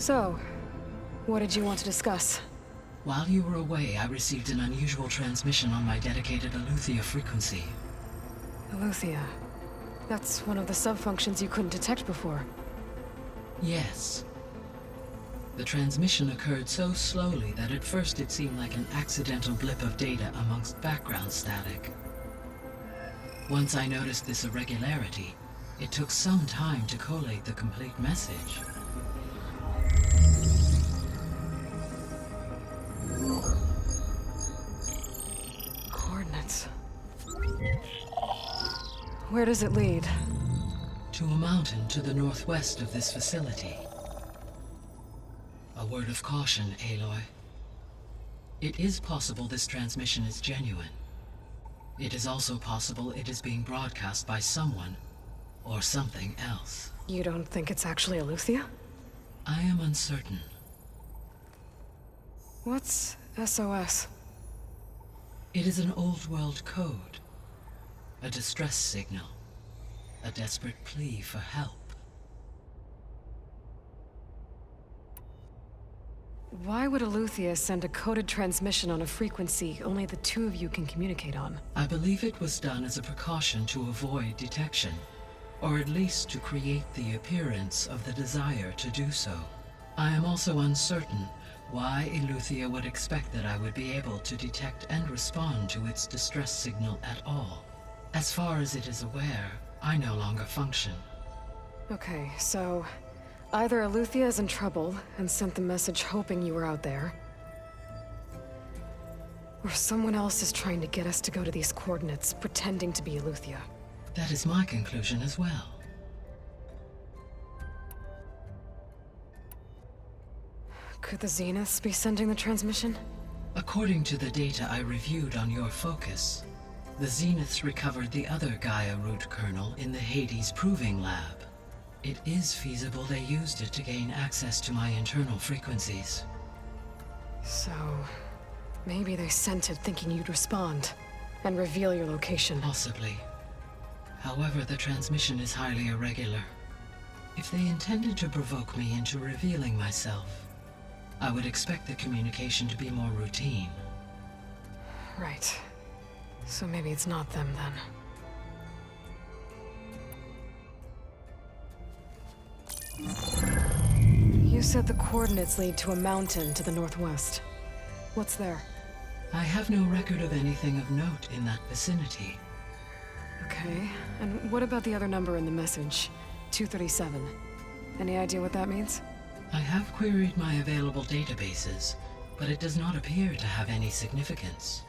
So, what did you want to discuss? While you were away, I received an unusual transmission on my dedicated Aletheia frequency. Aletheia. That's one of the sub-functions you couldn't detect before. Yes. The transmission occurred so slowly that at first it seemed like an accidental blip of data amongst background static. Once I noticed this irregularity, it took some time to collate the complete message. Coordinates. Where does it lead? To a mountain to the northwest of this facility. A word of caution, Aloy. It is possible this transmission is genuine. It is also possible it is being broadcast by someone or something else. You don't think it's actually Aletheia? I am uncertain. What's SOS? It is an old-world code. A distress signal. A desperate plea for help. Why would Aletheia send a coded transmission on a frequency only the two of you can communicate on? I believe it was done as a precaution to avoid detection, or at least to create the appearance of the desire to do so. I am also uncertain why Aletheia would expect that I would be able to detect and respond to its distress signal at all. As far as it is aware, I no longer function. Okay, so either Aletheia is in trouble and sent the message hoping you were out there, or someone else is trying to get us to go to these coordinates, pretending to be Aletheia. That is my conclusion as well. Could the Zeniths be sending the transmission? According to the data I reviewed on your focus, the Zeniths recovered the other Gaia root kernel in the Hades Proving Lab. It is feasible they used it to gain access to my internal frequencies. So, maybe they sent it thinking you'd respond and reveal your location. Possibly. However, the transmission is highly irregular. If they intended to provoke me into revealing myself, I would expect the communication to be more routine. Right. So maybe it's not them then. You said the coordinates lead to a mountain to the northwest. What's there? I have no record of anything of note in that vicinity. Okay, and what about the other number in the message? 237. Any idea what that means? I have queried my available databases, but it does not appear to have any significance.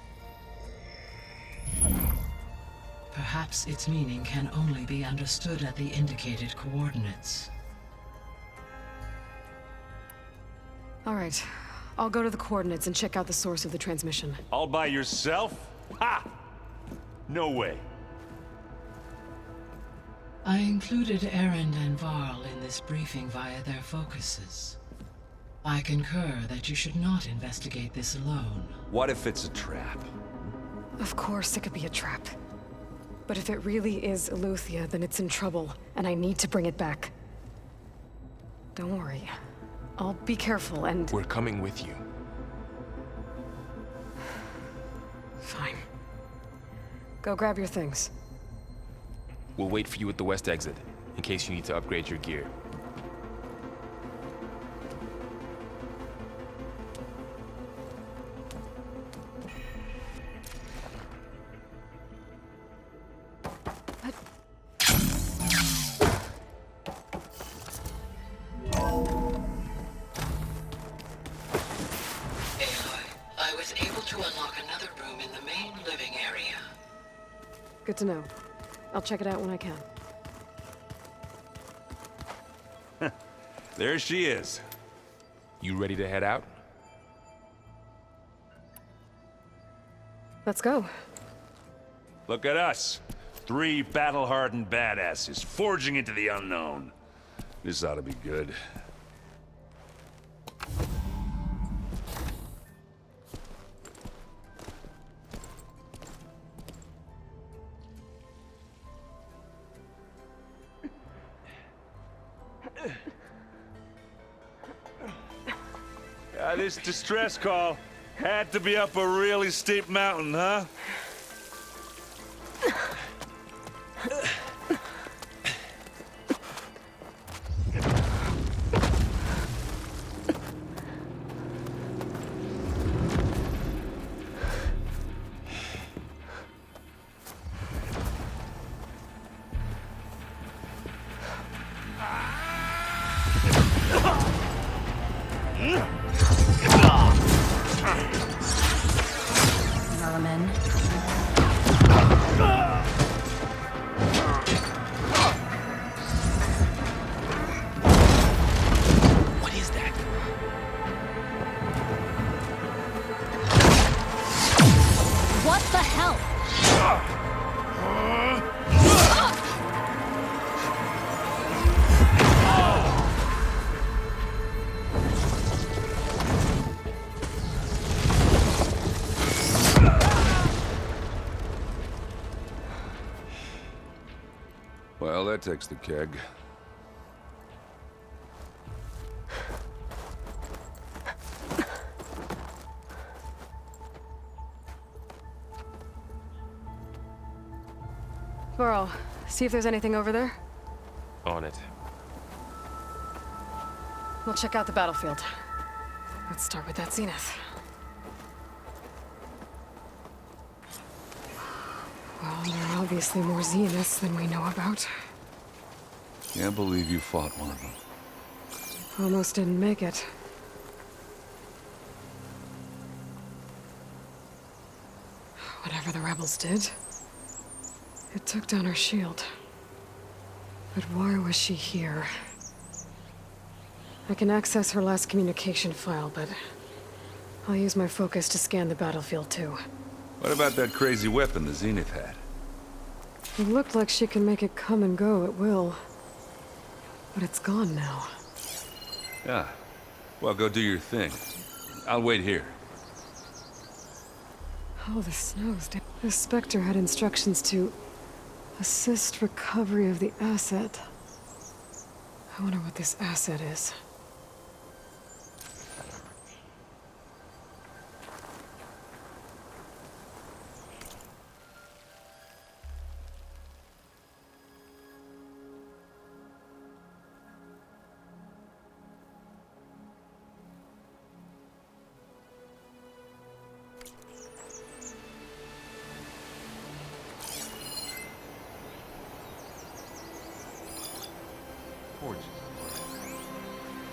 Perhaps its meaning can only be understood at the indicated coordinates. All right, I'll go to the coordinates and check out the source of the transmission. All by yourself? Ha! No way. I included Erend and Varl in this briefing via their focuses. I concur that you should not investigate this alone. What if it's a trap? Of course it could be a trap. But if it really is Aletheia, then it's in trouble, and I need to bring it back. Don't worry. I'll be careful and... We're coming with you. Fine. Go grab your things. We'll wait for you at the west exit, in case you need to upgrade your gear. Good to know. I'll check it out when I can. There she is. You ready to head out? Let's go. Look at us. 3 battle-hardened badasses forging into the unknown. This ought to be good. This distress call had to be up a really steep mountain, huh? Merman. What is that? What the hell? Well, that takes the keg. Burrow, see if there's anything over there. On it. We'll check out the battlefield. Let's start with that zenith. Well, there are obviously more zeniths than we know about. Can't believe you fought one of them. Almost didn't make it. Whatever the rebels did, it took down her shield. But why was she here? I can access her last communication file, but I'll use my focus to scan the battlefield too. What about that crazy weapon the Zenith had? It looked like she can make it come and go at will. But it's gone now. Yeah. Well, go do your thing. I'll wait here. Oh, the snow's down. The Spectre had instructions to assist recovery of the asset. I wonder what this asset is.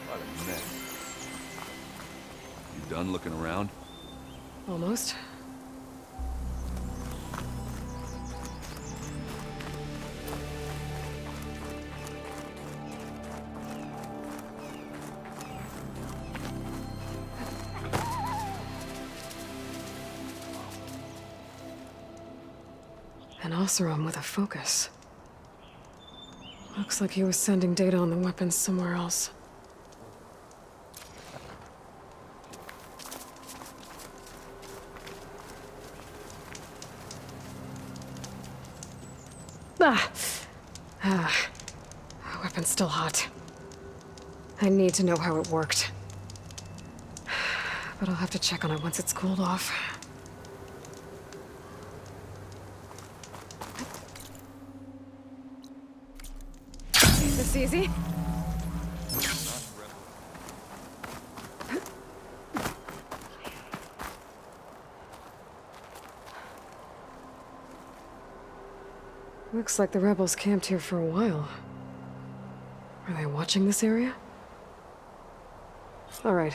What a mess. You done looking around? Almost. An Oseram with a focus. Looks like he was sending data on the weapons somewhere else. Weapon's still hot. I need to know how it worked. But I'll have to check on it once it's cooled off. Is this easy? Looks like the rebels camped here for a while. Are they watching this area? All right.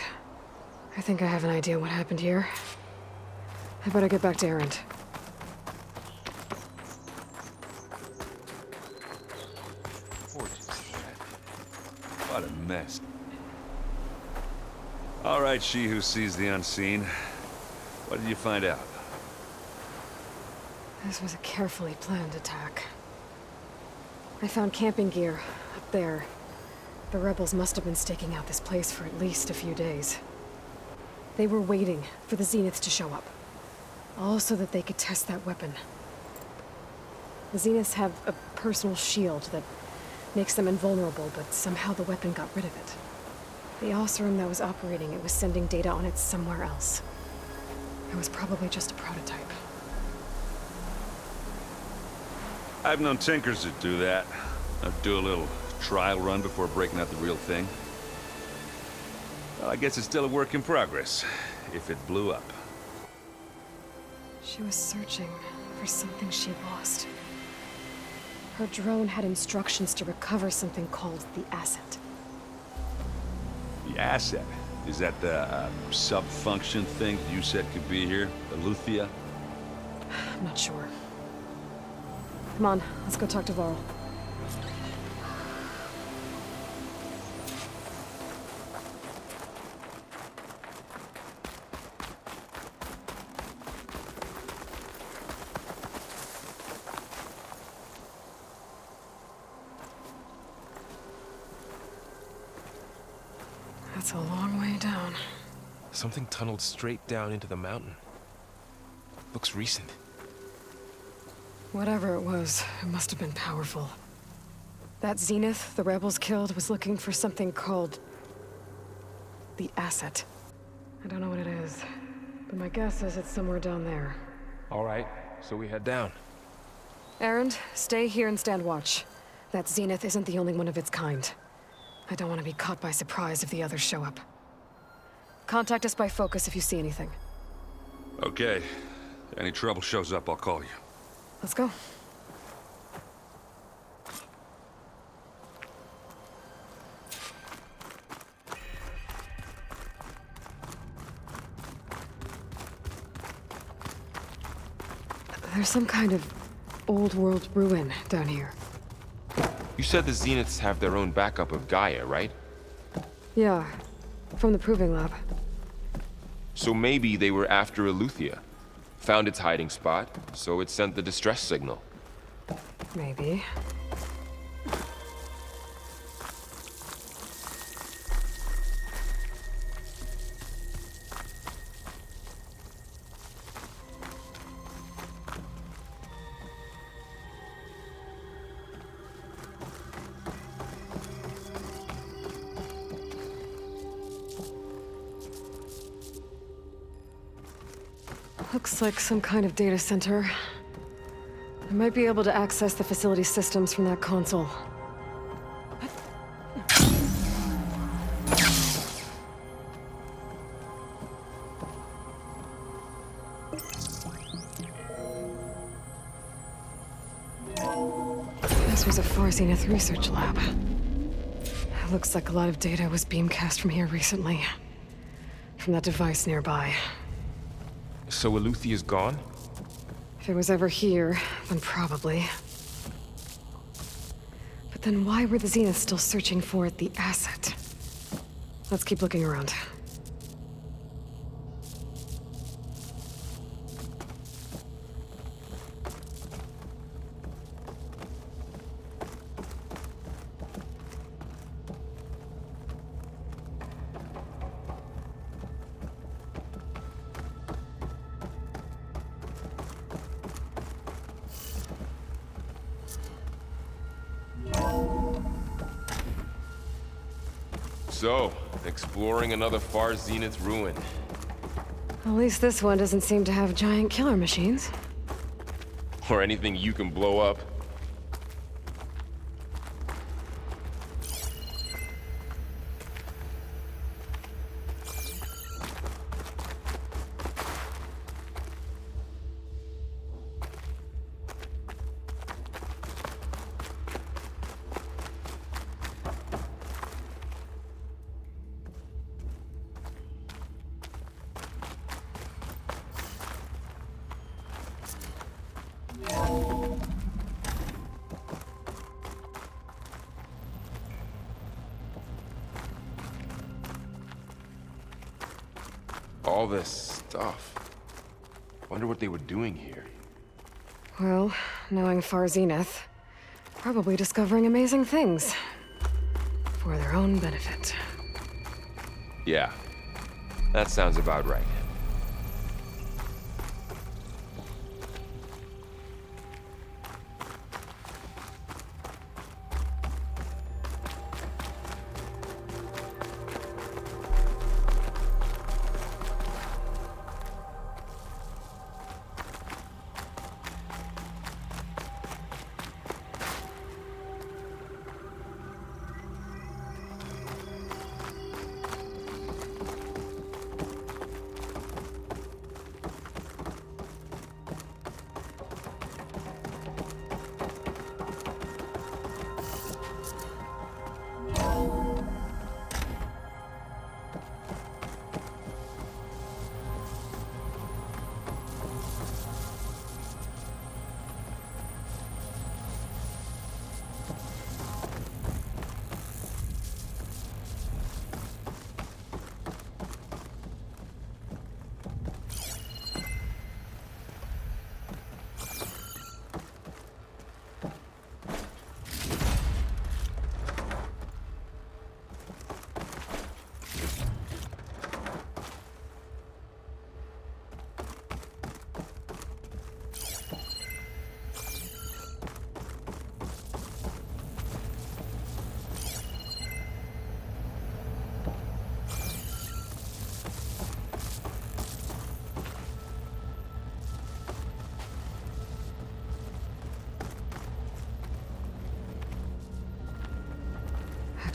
I think I have an idea what happened here. I better get back to Erend. What a mess. All right, she who sees the unseen. What did you find out? This was a carefully planned attack. I found camping gear up there. The rebels must have been staking out this place for at least a few days. They were waiting for the Zeniths to show up. All so that they could test that weapon. The Zeniths have a personal shield that makes them invulnerable, but somehow the weapon got rid of it. The Osram that was operating it was sending data on it somewhere else. It was probably just a prototype. I've known tinkers that do that. I'd do a little trial run before breaking out the real thing. Well, I guess it's still a work in progress, if it blew up. She was searching for something she lost. Her drone had instructions to recover something called the asset. The asset? Is that the sub-function thing you said could be here? The Luthia? I'm not sure. Come on, let's go talk to Varl. That's a long way down. Something tunneled straight down into the mountain. Looks recent. Whatever it was, it must have been powerful. That Zenith the rebels killed was looking for something called the asset. I don't know what it is, but my guess is it's somewhere down there. All right, so we head down. Erend, stay here and stand watch. That Zenith isn't the only one of its kind. I don't want to be caught by surprise if the others show up. Contact us by focus if you see anything. Okay. Any trouble shows up, I'll call you. Let's go. There's some kind of old world ruin down here. You said the Zeniths have their own backup of Gaia, right? Yeah, from the proving lab. So maybe they were after Eluthia. Found its hiding spot, so it sent the distress signal. Maybe. Looks like some kind of data center. I might be able to access the facility systems from that console. This was a Far Zenith research lab. It looks like a lot of data was beamcast from here recently. From that device nearby. So Eluthia's gone? If it was ever here, then probably. But then why were the Zeniths still searching for the asset? Let's keep looking around. So, exploring another Far Zenith ruin. At least this one doesn't seem to have giant killer machines. Or anything you can blow up. All this stuff. Wonder what they were doing here. Well, knowing Far Zenith, probably discovering amazing things. For their own benefit. Yeah, that sounds about right.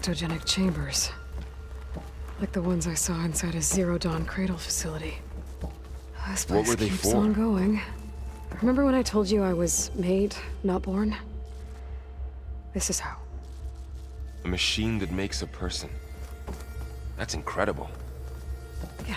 cryptogenic chambers. Like the ones I saw inside a Zero Dawn Cradle facility. This place What were they keeps for? on going. Remember when I told you I was made, not born? This is how. A machine that makes a person. That's incredible. Yeah.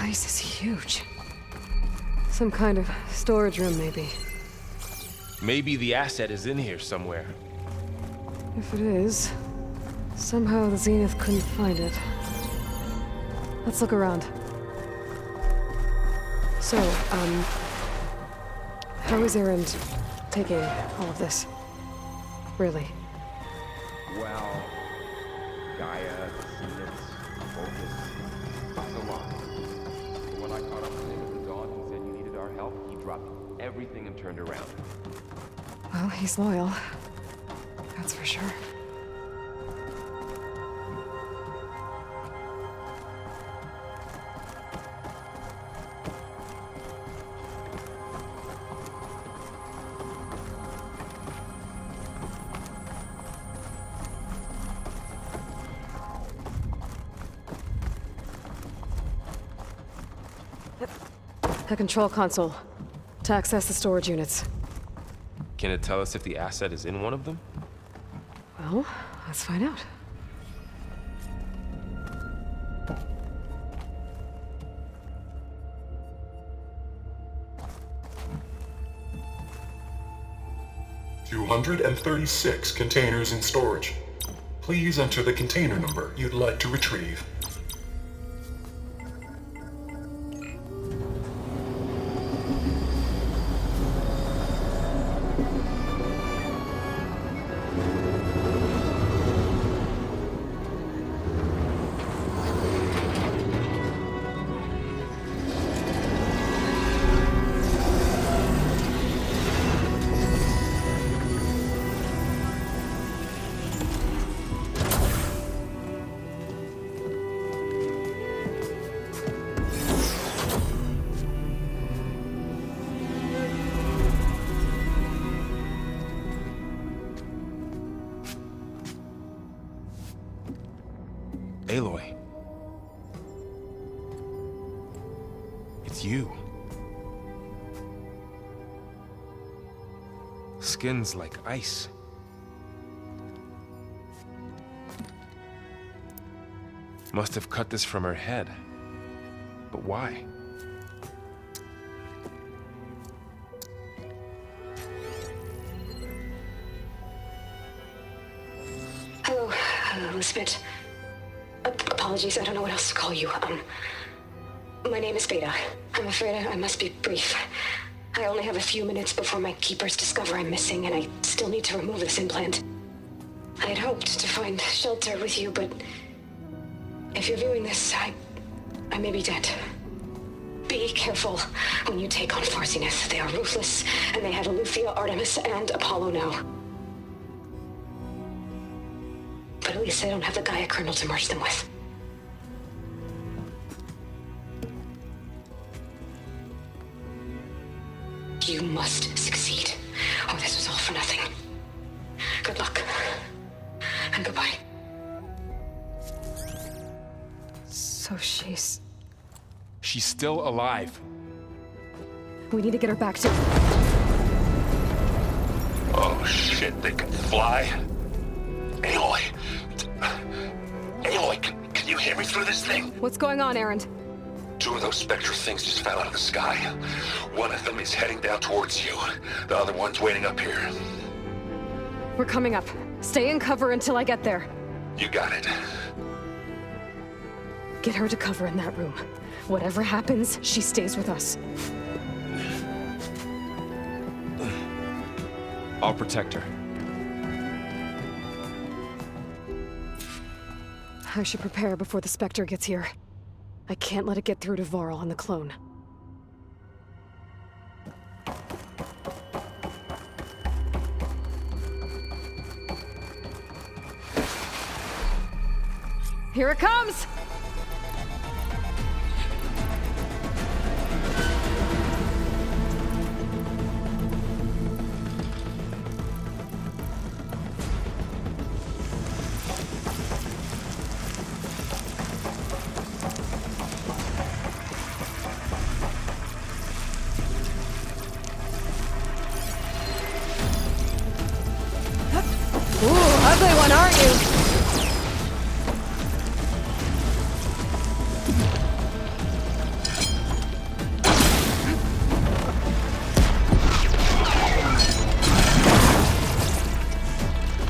This is huge. Some kind of storage room, maybe. Maybe the asset is in here somewhere. If it is, somehow the Zenith couldn't find it. Let's look around. So, how is Erend taking all of this? Really? Well, Gaia, Zenith, Focus. That's a lot. But when I caught up with him at the dawn, he said you needed our help. He dropped everything and turned around. Well, he's loyal. That's for sure. A control console to access the storage units. Can it tell us if the asset is in one of them? Well, let's find out. $236 containers in storage. Please enter the container number you'd like to retrieve. Aloy. It's you. Skin's like ice. Must have cut this from her head. But why? Hello, Elisabet. Apologies, I don't know what else to call you. My name is Beta. I'm afraid I must be brief. I only have a few minutes before my keepers discover I'm missing, and I still need to remove this implant. I had hoped to find shelter with you, but if you're viewing this, I may be dead. Be careful when you take on Far Zenith. They are ruthless, and they have Aletheia, Artemis, and Apollo now. But at least they don't have the Gaia kernel to merge them with. You must succeed, or this was all for nothing. Good luck. And goodbye. So she's still alive. We need to get her back to... Oh shit, they can fly? Aloy! Aloy, can you hear me through this thing? What's going on, Erend? Two of those spectral things just fell out of the sky. One of them is heading down towards you. The other one's waiting up here. We're coming up. Stay in cover until I get there. You got it. Get her to cover in that room. Whatever happens, she stays with us. I'll protect her. I should prepare before the Spectre gets here. I can't let it get through to Varl and the clone. Here it comes! Ooh, ugly one, aren't you?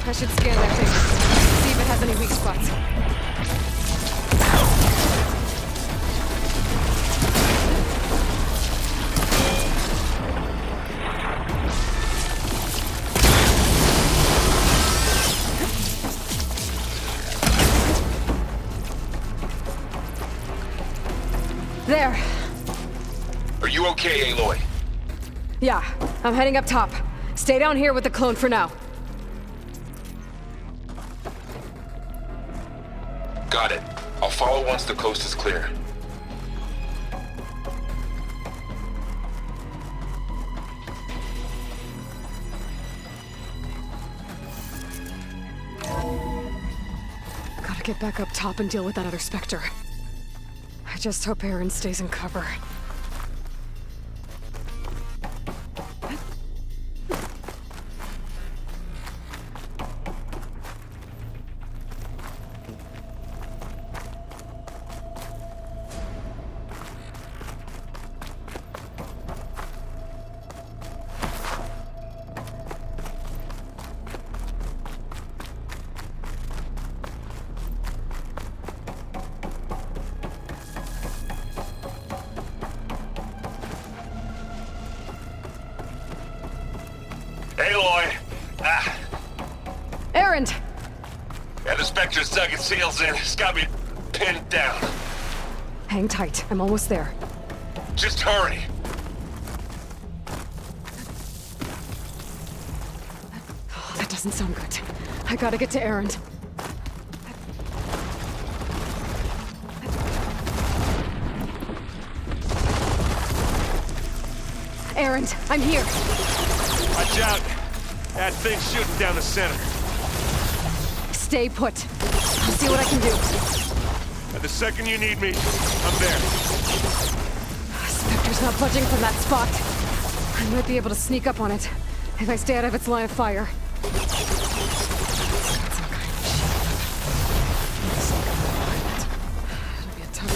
I should scan that thing. See if it has any weak spots. There. Are you okay, Aloy? Yeah, I'm heading up top. Stay down here with the clone for now. Got it. I'll follow once the coast is clear. Gotta get back up top and deal with that other Spectre. I just hope Aaron stays in cover. Aloy! Ah, Aaron! yeah, the Spectre's dug its heels in. It's got me pinned down. Hang tight, I'm almost there. Just hurry. Oh, that doesn't sound good. I gotta get to Aaron. Aaron, I'm here. Watch out! That thing's shooting down the center. Stay put. I'll see what I can do. At the second you need me, I'm there. Spectre's not budging from that spot. I might be able to sneak up on it if I stay out of its line of fire. It'll be a tough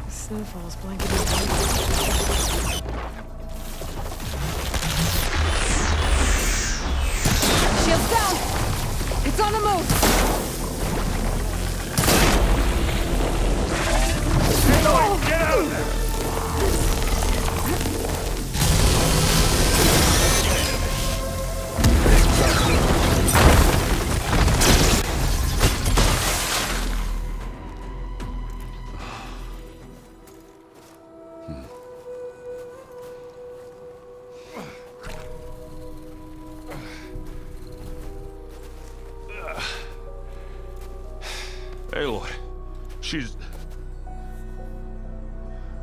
Snowfall's blanketing me. Shields down! It's on the move! Aloy, get out of there! Aloy, she's...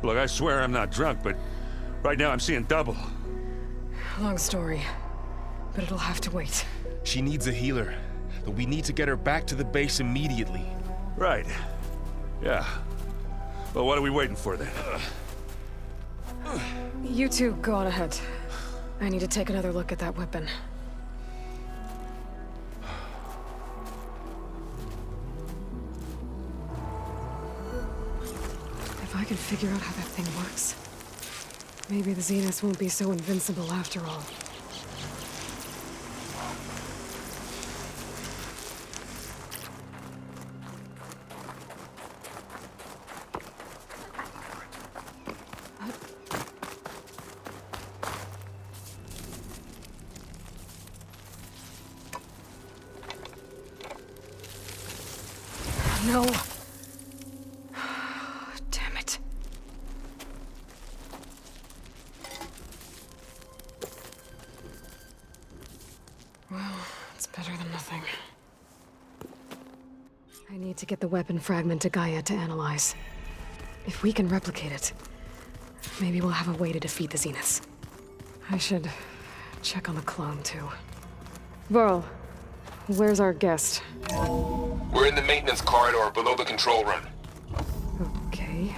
Look, I swear I'm not drunk, but right now I'm seeing double. Long story, but it'll have to wait. She needs a healer, but we need to get her back to the base immediately. Right. Yeah. Well, what are we waiting for then? You two go on ahead. I need to take another look at that weapon. If I can figure out how that thing works, maybe the Zeniths won't be so invincible after all. No. Damn it. Well, it's better than nothing. I need to get the weapon fragment to Gaia to analyze. If we can replicate it, maybe we'll have a way to defeat the Zeniths. I should check on the clone, too. Varl, where's our guest? We're in the maintenance corridor below the control room. Okay.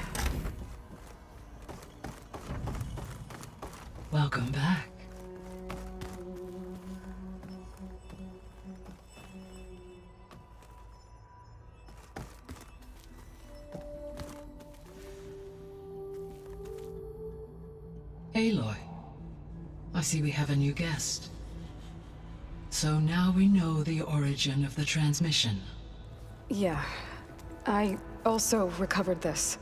Welcome back. Aloy, I see we have a new guest. So now we know the origin of the transmission. Yeah. I also recovered this.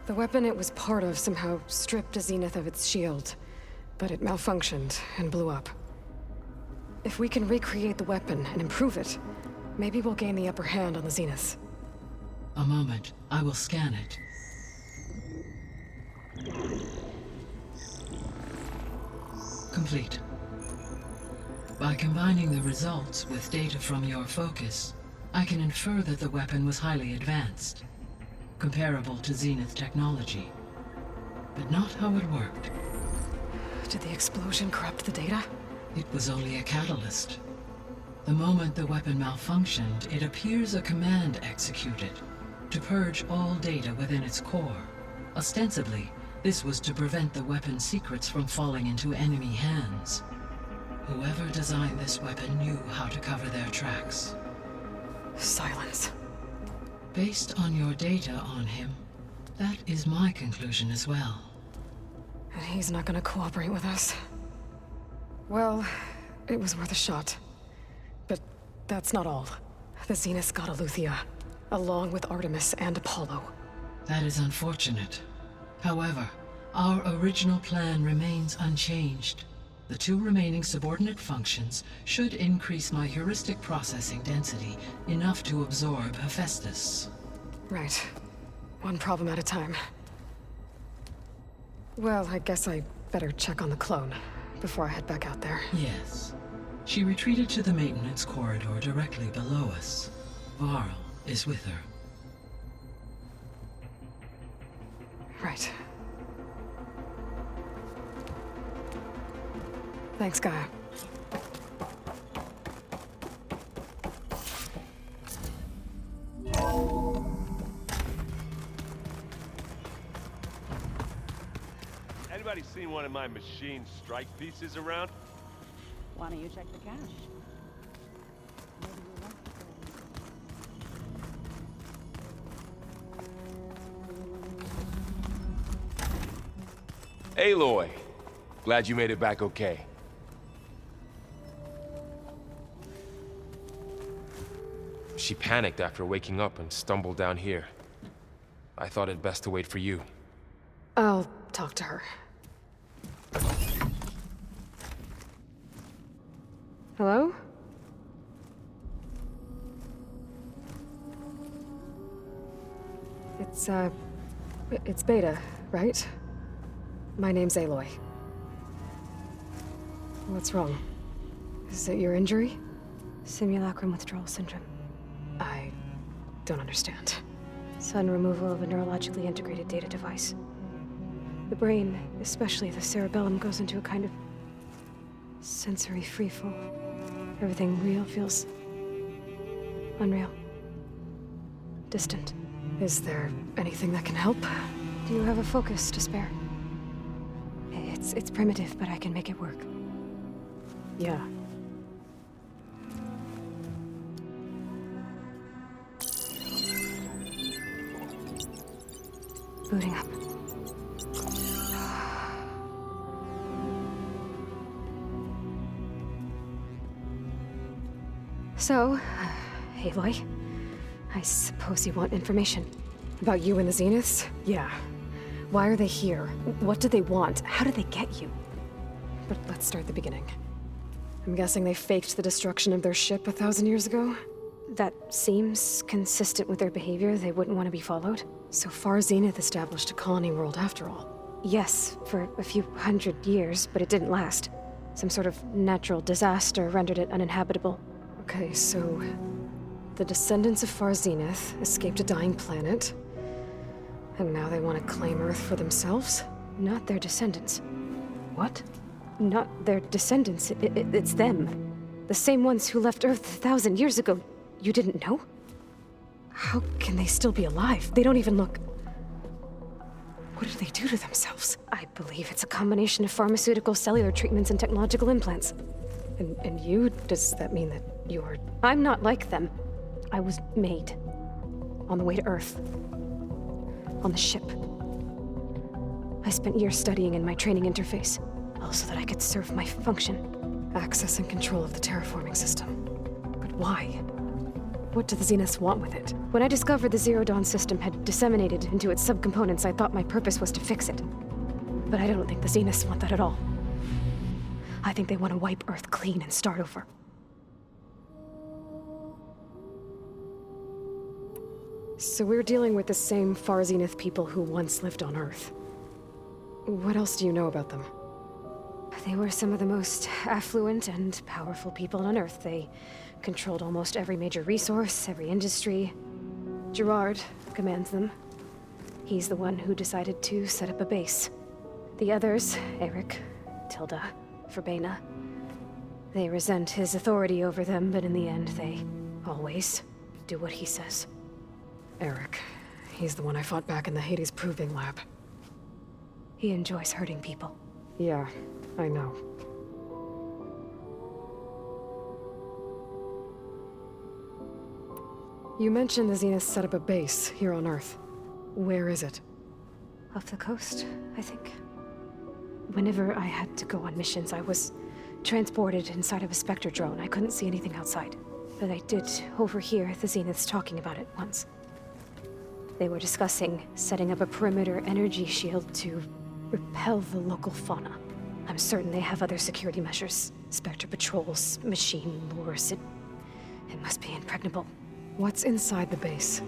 The weapon it was part of somehow stripped a Zenith of its shield, but it malfunctioned and blew up. If we can recreate the weapon and improve it, maybe we'll gain the upper hand on the Zeniths. A moment, I will scan it. Complete. By combining the results with data from your focus, I can infer that the weapon was highly advanced, comparable to Zenith technology, but not how it worked. Did the explosion corrupt the data? It was only a catalyst. The moment the weapon malfunctioned, it appears a command executed to purge all data within its core. Ostensibly, this was to prevent the weapon's secrets from falling into enemy hands. Whoever designed this weapon knew how to cover their tracks. Silence. Based on your data on him, that is my conclusion as well. And he's not gonna cooperate with us. Well, it was worth a shot. But that's not all. The Zeniths got Aletheia, along with Artemis and Apollo. That is unfortunate. However, our original plan remains unchanged. The two remaining subordinate functions should increase my heuristic processing density enough to absorb Hephaestus. Right. One problem at a time. Well, I guess I better check on the clone before I head back out there. Yes. She retreated to the maintenance corridor directly below us. Varl is with her. Right. Thanks, Gaia. Anybody seen one of my machine strike pieces around? Why don't you check the cache? Aloy, glad you made it back okay. She panicked after waking up and stumbled down here. I thought it best to wait for you. I'll talk to her. Hello? It's Beta, right? My name's Aloy. What's wrong? Is it your injury? Simulacrum withdrawal syndrome. I don't understand. Sudden removal of a neurologically integrated data device. The brain, especially the cerebellum, goes into a kind of sensory freefall. Everything real feels unreal. Distant. Is there anything that can help? Do you have a focus to spare? It's primitive, but I can make it work. Yeah. Booting up. So, Aloy, I suppose you want information. About you and the Zeniths? Yeah. Why are they here? What do they want? How did they get you? But let's start at the beginning. I'm guessing they faked the destruction of their ship 1,000 years ago? That seems consistent with their behavior. They wouldn't want to be followed. So Far Zenith established a colony world after all. Yes, for a few hundred years, but it didn't last. Some sort of natural disaster rendered it uninhabitable. Okay, so the descendants of Far Zenith escaped a dying planet, and now they want to claim Earth for themselves? Not their descendants. What? Not their descendants. It's them. The same ones who left Earth 1,000 years ago. You didn't know? How can they still be alive? They don't even look... What did they do to themselves? I believe it's a combination of pharmaceutical, cellular treatments, and technological implants. And you? Does that mean that you're... I'm not like them. I was made. On the way to Earth. On the ship. I spent years studying in my training interface, all so that I could serve my function. Access and control of the terraforming system. But why? What do the Zeniths want with it? When I discovered the Zero Dawn system had disseminated into its subcomponents, I thought my purpose was to fix it. But I don't think the Zeniths want that at all. I think they want to wipe Earth clean and start over. So we're dealing with the same Far Zenith people who once lived on Earth. What else do you know about them? They were some of the most affluent and powerful people on Earth. They controlled almost every major resource, every industry. Gerard commands them. He's the one who decided to set up a base. The others, Eric, Tilda, Verbena, they resent his authority over them, but in the end, they always do what he says. Eric. He's the one I fought back in the Hades Proving Lab. He enjoys hurting people. Yeah, I know. You mentioned the Zeniths set up a base here on Earth. Where is it? Off the coast, I think. Whenever I had to go on missions, I was transported inside of a Spectre drone. I couldn't see anything outside. But I did overhear the Zeniths talking about it once. They were discussing setting up a perimeter energy shield to repel the local fauna. I'm certain they have other security measures. Spectre patrols, machine lures. It must be impregnable. What's inside the base?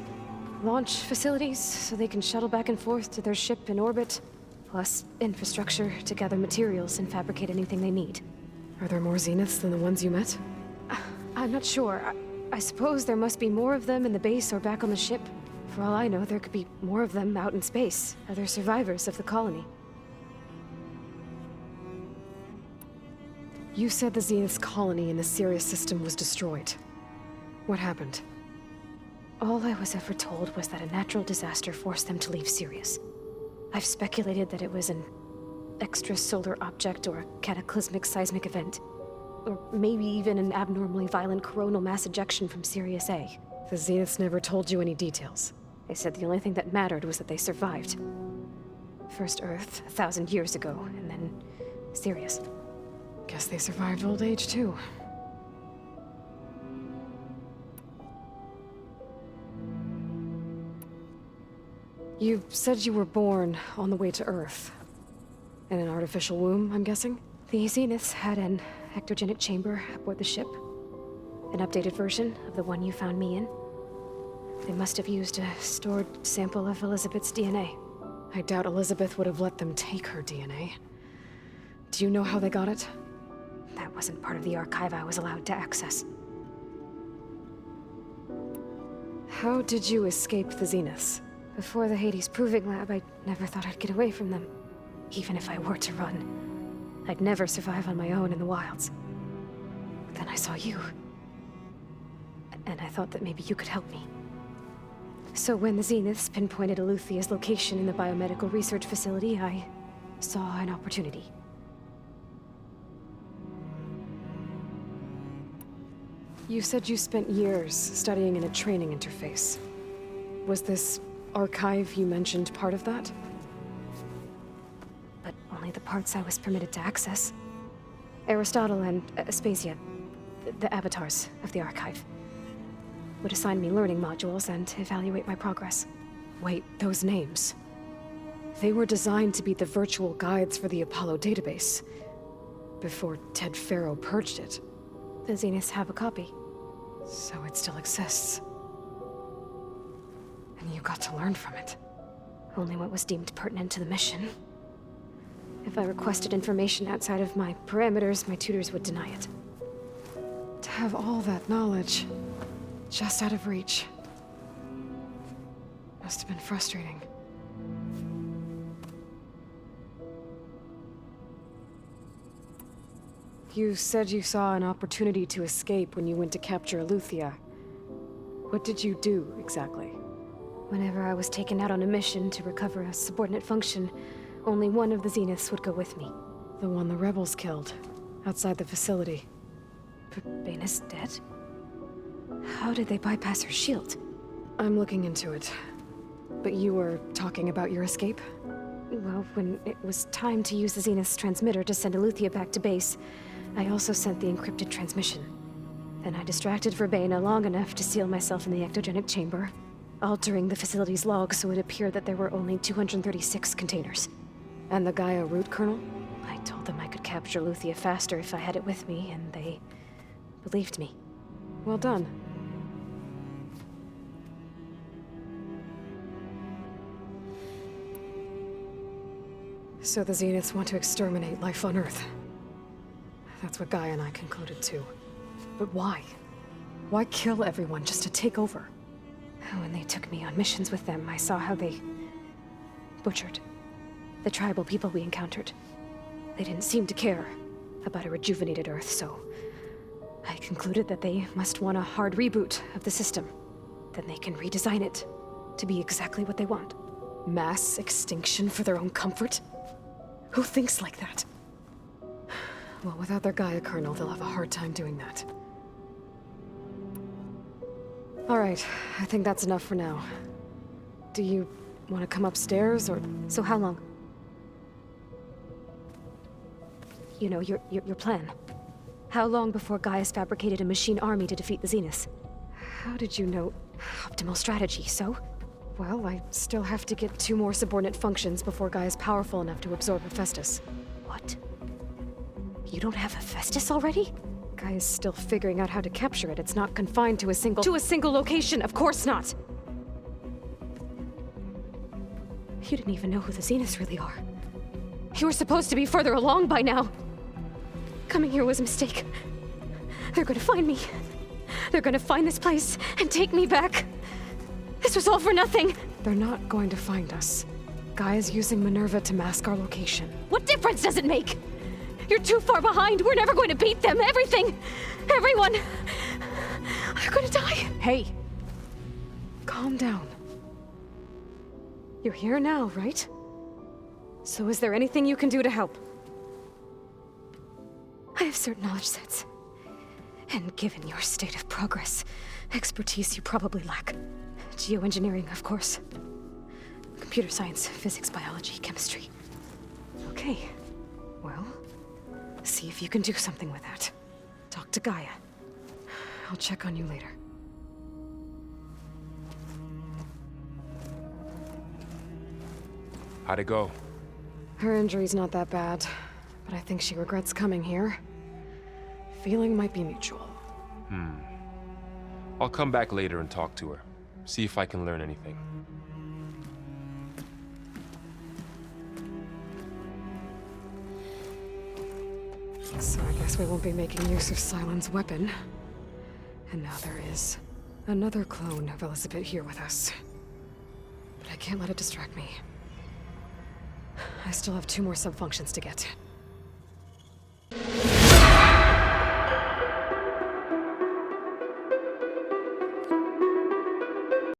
Launch facilities, so they can shuttle back and forth to their ship in orbit. Plus infrastructure to gather materials and fabricate anything they need. Are there more Zeniths than the ones you met? I'm not sure. I suppose there must be more of them in the base or back on the ship. For all I know, there could be more of them out in space. Other survivors of the colony. You said the Zenith's colony in the Sirius system was destroyed. What happened? All I was ever told was that a natural disaster forced them to leave Sirius. I've speculated that it was an extrasolar object or a cataclysmic seismic event. Or maybe even an abnormally violent coronal mass ejection from Sirius A. The Zeniths never told you any details. They said the only thing that mattered was that they survived. First Earth, 1,000 years ago, and then Sirius. Guess they survived old age, too. You said you were born on the way to Earth. In an artificial womb, I'm guessing? The Zeniths had an ectogenic chamber aboard the ship. An updated version of the one you found me in. They must have used a stored sample of Elisabet's DNA. I doubt Elisabet would have let them take her DNA. Do you know how they got it? That wasn't part of the archive I was allowed to access. How did you escape the Zeniths? Before the Hades Proving Lab, I never thought I'd get away from them. Even if I were to run, I'd never survive on my own in the wilds. But then I saw you. And I thought that maybe you could help me. So when the Zeniths pinpointed Eluthia's location in the biomedical research facility, I saw an opportunity. You said you spent years studying in a training interface. Was this archive you mentioned part of that? But only the parts I was permitted to access. Aristotle and Aspasia, the avatars of the archive, would assign me learning modules and evaluate my progress. Wait, those names. They were designed to be the virtual guides for the Apollo database, before Ted Faro purged it. The Zeniths have a copy. So it still exists. And you got to learn from it. Only what was deemed pertinent to the mission. If I requested information outside of my parameters, my tutors would deny it. To have all that knowledge, just out of reach. Must have been frustrating. You said you saw an opportunity to escape when you went to capture Aleuther. What did you do, exactly? Whenever I was taken out on a mission to recover a subordinate function, only one of the Zeniths would go with me. The one the rebels killed, outside the facility. Bane is dead? How did they bypass her shield? I'm looking into it. But you were talking about your escape? Well, when it was time to use the Zenith's transmitter to send Aleuther back to base, I also sent the encrypted transmission. Then I distracted Verbena long enough to seal myself in the ectogenic chamber, altering the facility's log so it appeared that there were only 236 containers. And the Gaia root kernel? I told them I could capture Aleuther faster if I had it with me, and they believed me. Well done. So the Zeniths want to exterminate life on Earth. That's what Gaia and I concluded too. But why? Why kill everyone just to take over? When they took me on missions with them, I saw how they butchered the tribal people we encountered. They didn't seem to care about a rejuvenated Earth, so I concluded that they must want a hard reboot of the system. Then they can redesign it to be exactly what they want. Mass extinction for their own comfort? Who thinks like that? Well, without their Gaia kernel, they'll have a hard time doing that. All right, I think that's enough for now. Do you want to come upstairs, or...? So how long? You know, your plan. How long before Gaia's fabricated a machine army to defeat the Zeniths? How did you know? Optimal strategy, so? Well, I still have to get 2 more subordinate functions before Gaia's powerful enough to absorb Hephaestus. What? You don't have Hephaestus already? Gaia's still figuring out how to capture it. It's not confined to a single... To a single location, of course not! You didn't even know who the Zeniths really are. You were supposed to be further along by now. Coming here was a mistake. They're gonna find me. They're gonna find this place and take me back. This was all for nothing. They're not going to find us. Gaia's using Minerva to mask our location. What difference does it make? You're too far behind. We're never going to beat them. Everything, everyone, are gonna die. Hey, calm down. You're here now, right? So is there anything you can do to help? I have certain knowledge sets. And given your state of progress, expertise you probably lack. Geoengineering, of course. Computer science, physics, biology, chemistry. Okay. Well, see if you can do something with that. Talk to Gaia. I'll check on you later. How'd it go? Her injury's not that bad, but I think she regrets coming here. Feeling might be mutual. I'll come back later and talk to her. See if I can learn anything. So I guess we won't be making use of Sylens' weapon. And now there is another clone of Elisabet here with us. But I can't let it distract me. I still have 2 more sub-functions to get.